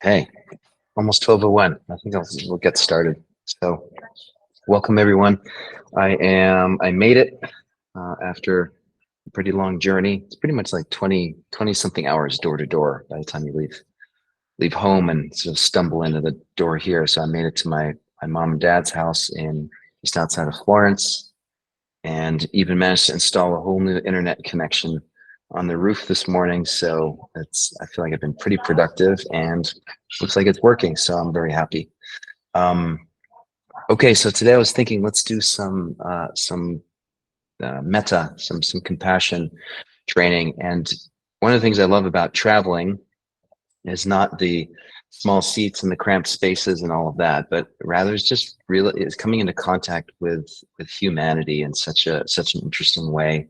Hey, almost 12:01. I think we'll get started. So, welcome everyone. I made it after a pretty long journey. It's pretty much like 20 something hours door to door by the time you leave home and sort of stumble into the door here. So I made it to my mom and dad's house in just outside of Florence, and even managed to install a whole new internet connection on the roof this morning. So I feel like I've been pretty productive and looks like it's working. So I'm very happy. Um, okay, so today I was thinking, let's do some metta, some compassion training. And one of the things I love about traveling is not the small seats and the cramped spaces and all of that, but rather it's just really it's coming into contact with humanity in such an interesting way.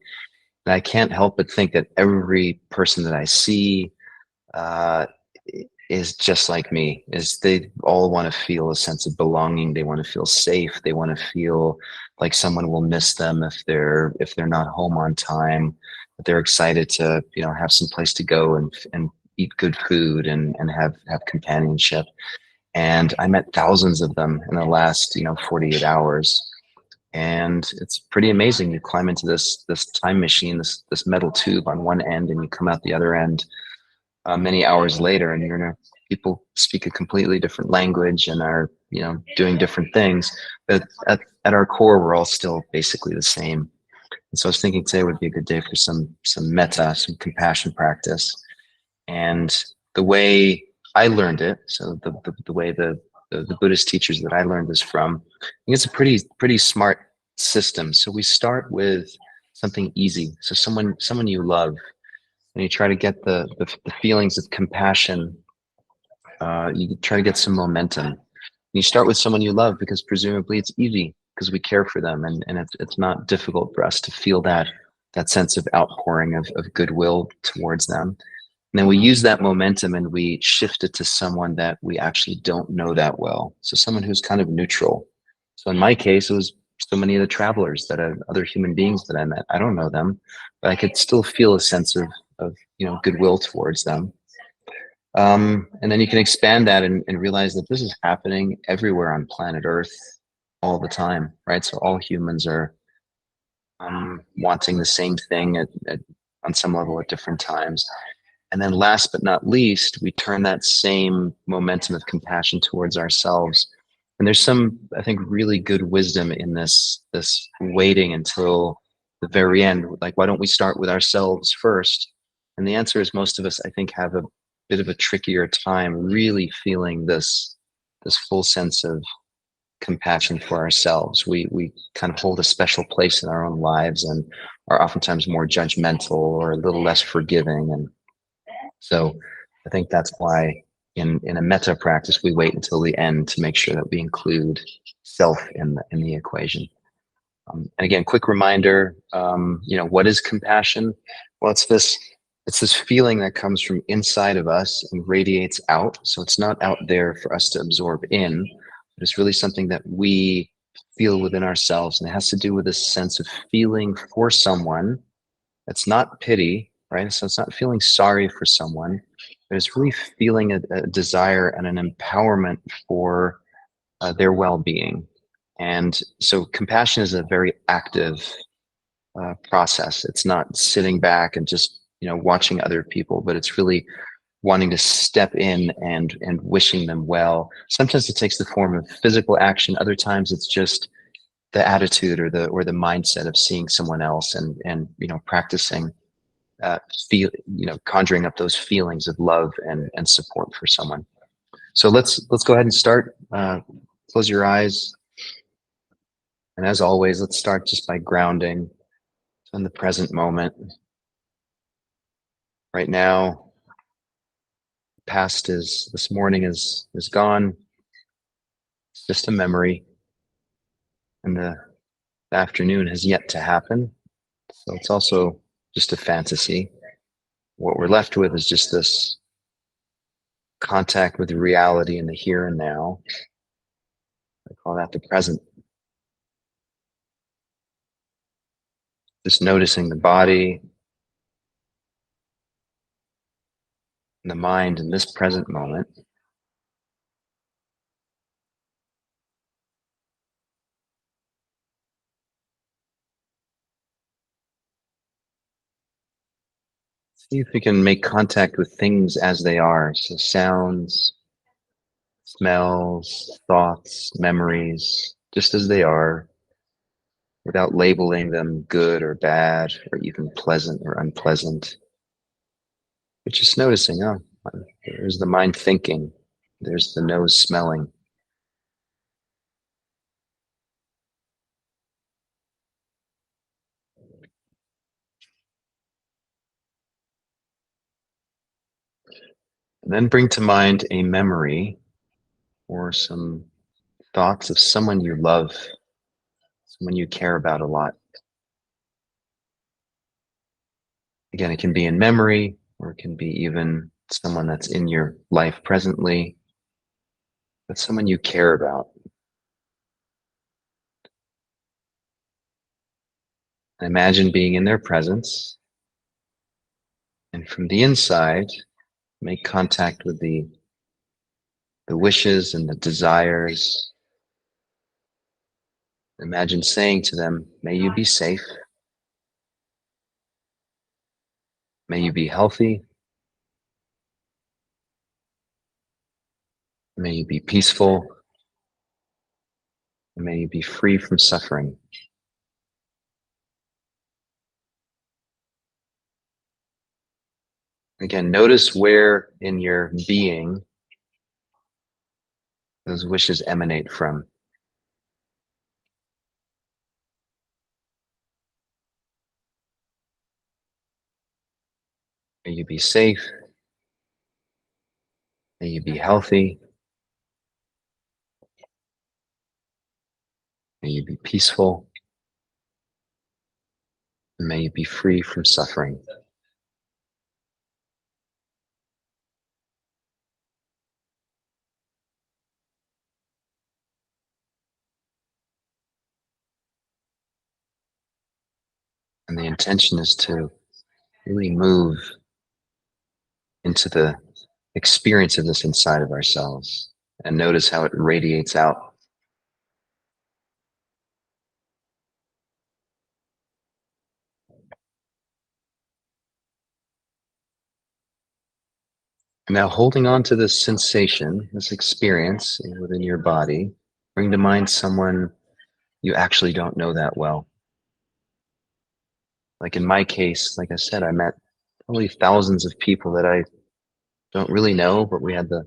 And I can't help but think that every person that I see uh, is just like me. Is they all want to feel a sense of belonging. They want to feel safe. They want to feel like someone will miss them if they're not home on time. But they're excited to have some place to go and eat good food and have companionship. And I met thousands of them in the last 48 hours. And it's pretty amazing. You climb into this time machine, this metal tube on one end, and you come out the other end many hours later, and people speak a completely different language and are doing different things. But at our core, we're all still basically the same. And so I was thinking today would be a good day for some metta, some compassion practice. And the way I learned it, so the way the Buddhist teachers that I learned this from, I think it's a pretty smart system. So we start with something easy. So someone you love, and you try to get the feelings of compassion. You try to get some momentum. You start with someone you love because presumably it's easy because we care for them, and it's not difficult for us to feel that sense of outpouring of goodwill towards them. And then we use that momentum and we shift it to someone that we actually don't know that well. So someone who's kind of neutral. So in my case, it was so many of the travelers other human beings that I met. I don't know them, but I could still feel a sense of goodwill towards them. And then you can expand that and realize that this is happening everywhere on planet Earth all the time, right? So all humans are wanting the same thing on some level at different times. And then last but not least, we turn that same momentum of compassion towards ourselves. And there's some, I think, really good wisdom in this waiting until the very end. Like, why don't we start with ourselves first? And the answer is most of us, I think, have a bit of a trickier time really feeling this full sense of compassion for ourselves. We kind of hold a special place in our own lives and are oftentimes more judgmental or a little less forgiving. And so I think that's why in a metta practice, we wait until the end to make sure that we include self in the equation. And again, quick reminder, what is compassion? Well, it's this feeling that comes from inside of us and radiates out. So it's not out there for us to absorb in, but it's really something that we feel within ourselves. And it has to do with this sense of feeling for someone. It's not pity, right? So it's not feeling sorry for someone, but it's really feeling a desire and an empowerment for their well-being. And so compassion is a very active process. It's not sitting back and just watching other people, but it's really wanting to step in and wishing them well. Sometimes it takes the form of physical action. Other times it's just the attitude or the mindset of seeing someone else and practicing conjuring up those feelings of love and support for someone. So let's go ahead and start. Close your eyes, and as always, let's start just by grounding in the present moment. Right now, past is this morning is gone. It's just a memory, and the afternoon has yet to happen. So it's also just a fantasy. What we're left with is just this contact with reality in the here and now. I call that the present. Just noticing the body and the mind in this present moment. See if you can make contact with things as they are. So sounds, smells, thoughts, memories, just as they are, without labeling them good or bad, or even pleasant or unpleasant. But just noticing, oh, there's the mind thinking, there's the nose smelling. And then bring to mind a memory or some thoughts of someone you love, someone you care about a lot. Again, it can be in memory, or it can be even someone that's in your life presently, but someone you care about. Imagine being in their presence, and from the inside, make contact with the wishes and the desires. Imagine saying to them, may you be safe, may you be healthy, may you be peaceful, and may you be free from suffering. Again, notice where in your being those wishes emanate from. May you be safe, may you be healthy, may you be peaceful, and may you be free from suffering. And the intention is to really move into the experience of this inside of ourselves and notice how it radiates out. Now, holding on to this sensation, this experience within your body, bring to mind someone you actually don't know that well. Like in my case, like I said, I met probably thousands of people that I don't really know, but we had the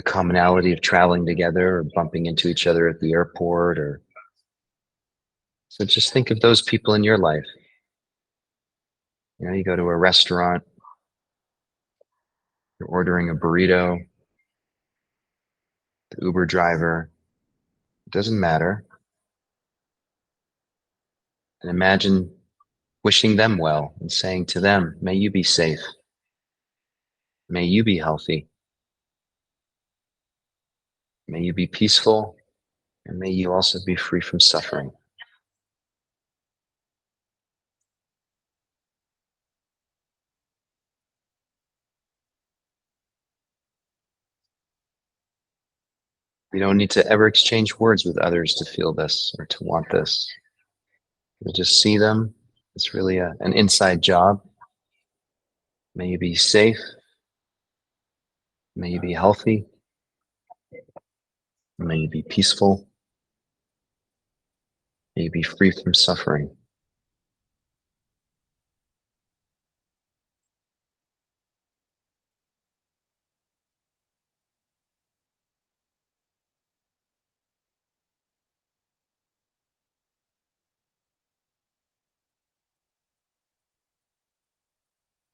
commonality of traveling together or bumping into each other at the airport. Or so just think of those people in your life. You know, you go to a restaurant, you're ordering a burrito, the Uber driver, it doesn't matter. And imagine wishing them well and saying to them, may you be safe, may you be healthy, may you be peaceful, and may you also be free from suffering. We don't need to ever exchange words with others to feel this or to want this. We just see them. It's really an inside job. May you be safe. May you be healthy. May you be peaceful. May you be free from suffering.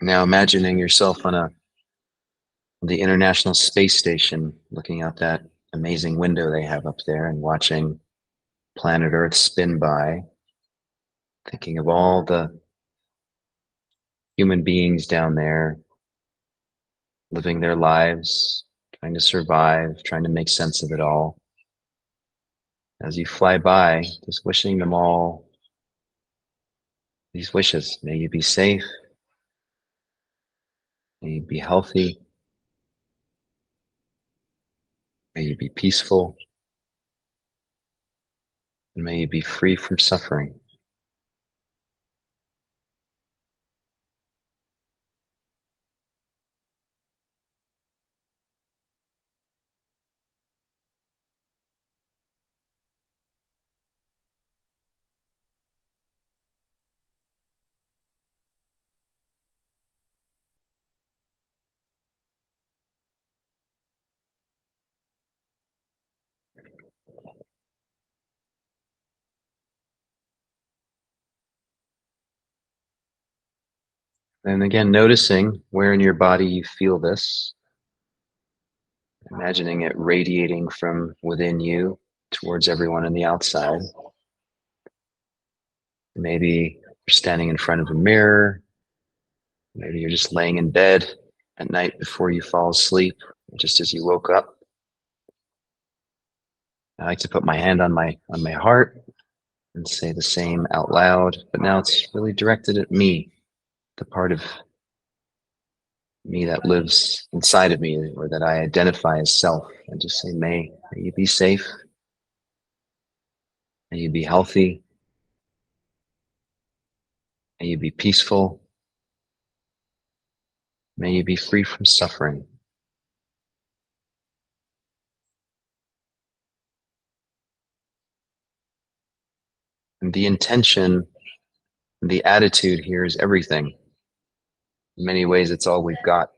Now imagining yourself on the International Space Station, looking out that amazing window they have up there and watching planet Earth spin by, thinking of all the human beings down there living their lives, trying to survive, trying to make sense of it all. As you fly by, just wishing them all these wishes. May you be safe. May you be healthy. May you be peaceful. And may you be free from suffering. And again, noticing where in your body you feel this, imagining it radiating from within you towards everyone on the outside. Maybe you're standing in front of a mirror. Maybe you're just laying in bed at night before you fall asleep, just as you woke up. I like to put my hand on my heart and say the same out loud, but now it's really directed at me, the part of me that lives inside of me or that I identify as self. And just say, may you be safe, may you be healthy, may you be peaceful, may you be free from suffering. And the intention, the attitude here is everything. In many ways, it's all we've got.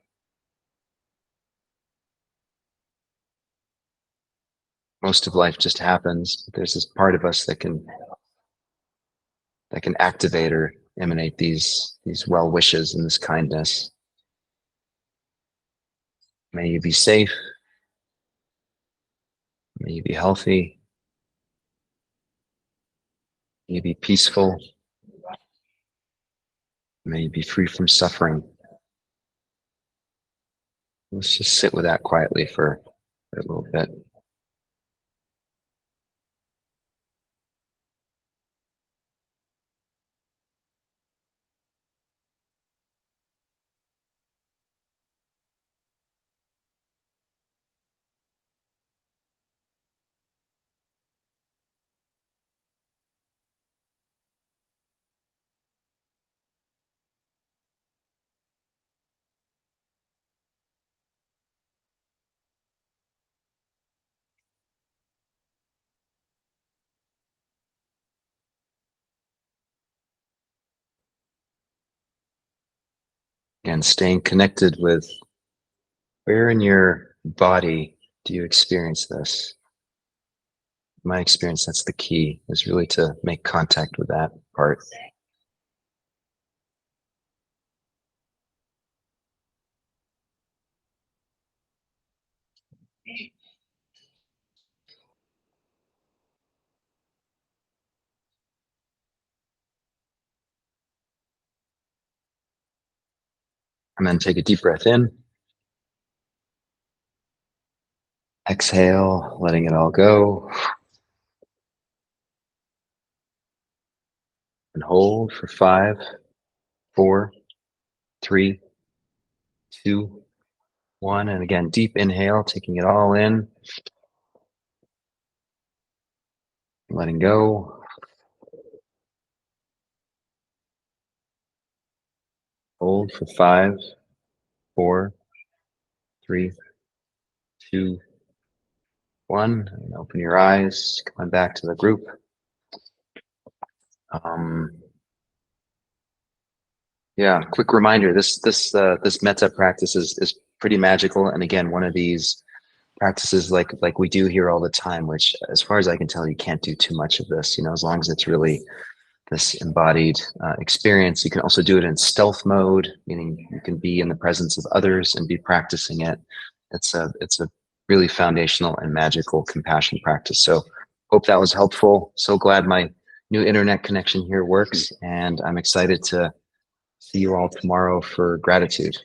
Most of life just happens, but there's this part of us that can activate or emanate these well wishes and this kindness. May you be safe. May you be healthy. May you be peaceful. May you be free from suffering. Let's just sit with that quietly for a little bit. And staying connected with where in your body do you experience this? In my experience, that's the key, is really to make contact with that part. And then take a deep breath in. Exhale, letting it all go. And hold for 5, 4, 3, 2, 1. And again, deep inhale, taking it all in. Letting go. Hold for 5, 4, 3, 2, 1. And open your eyes, coming back to the group. Yeah, quick reminder, this metta practice is pretty magical. And again, one of these practices like we do here all the time, which as far as I can tell, you can't do too much of this, as long as it's really this embodied experience. You can also do it in stealth mode, meaning you can be in the presence of others and be practicing it. It's a really foundational and magical compassion practice. So hope that was helpful. So glad my new internet connection here works, and I'm excited to see you all tomorrow for gratitude.